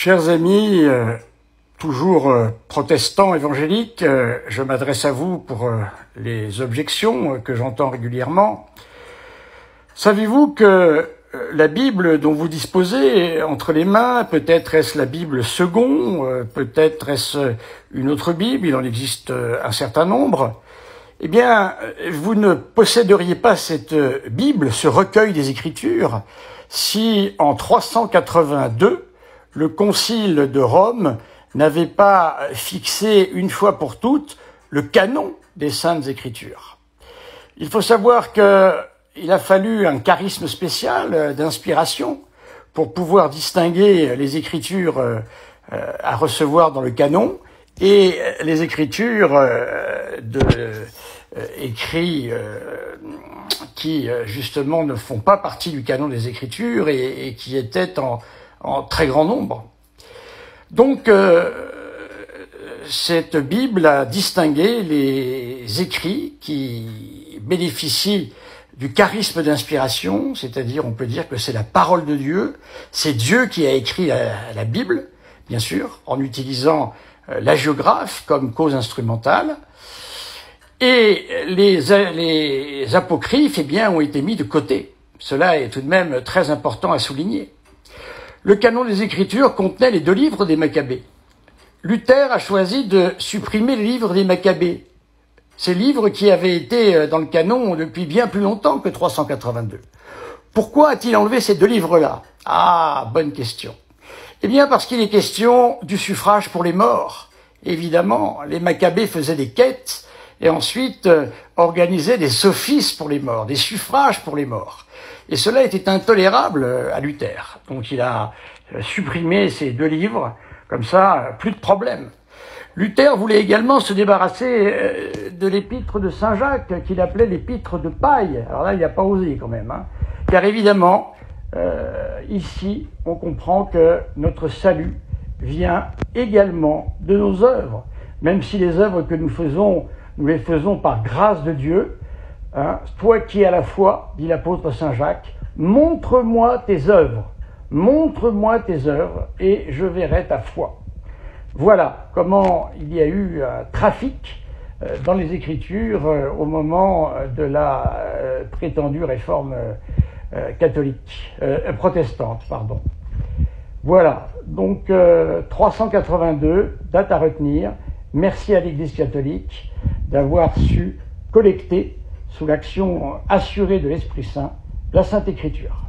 Chers amis, toujours protestants évangéliques, je m'adresse à vous pour les objections que j'entends régulièrement. Savez-vous que la Bible dont vous disposez entre les mains, peut-être est-ce la Bible seconde, peut-être est-ce une autre Bible, il en existe un certain nombre, eh bien, vous ne posséderiez pas cette Bible, ce recueil des Écritures, si en 382, le Concile de Rome n'avait pas fixé une fois pour toutes le canon des Saintes Écritures. Il faut savoir qu'il a fallu un charisme spécial d'inspiration pour pouvoir distinguer les Écritures à recevoir dans le canon et les Écritures écrits qui justement ne font pas partie du canon des Écritures et qui étaient en très grand nombre. Donc, cette Bible a distingué les écrits qui bénéficient du charisme d'inspiration, c'est-à-dire on peut dire que c'est la parole de Dieu, c'est Dieu qui a écrit la Bible, bien sûr, en utilisant l'agiographe comme cause instrumentale, et les apocryphes, eh bien, ont été mis de côté. Cela est tout de même très important à souligner. Le canon des Écritures contenait les 2 livres des Maccabées. Luther a choisi de supprimer les livres des Maccabées, ces livres qui avaient été dans le canon depuis bien plus longtemps que 382. Pourquoi a-t-il enlevé ces 2 livres-là? Ah, bonne question. Eh bien, parce qu'il est question du suffrage pour les morts. Évidemment, les Maccabées faisaient des quêtes et ensuite organisaient des offices pour les morts, des suffrages pour les morts. Et cela était intolérable à Luther. Donc il a supprimé ces 2 livres, comme ça, plus de problème. Luther voulait également se débarrasser de l'épître de Saint Jacques, qu'il appelait l'épître de paille. Alors là, il n'a pas osé quand même, hein. Car évidemment, ici, on comprend que notre salut vient également de nos œuvres. Même si les œuvres que nous faisons, nous les faisons par grâce de Dieu, hein, toi qui es à la foi, dit l'apôtre Saint Jacques, montre-moi tes œuvres, et je verrai ta foi. Voilà comment il y a eu un trafic dans les Écritures au moment de la prétendue réforme protestante. Voilà, donc 382, date à retenir. Merci à l'Église catholique d'avoir su collecter, sous l'action assurée de l'Esprit Saint, la Sainte Écriture.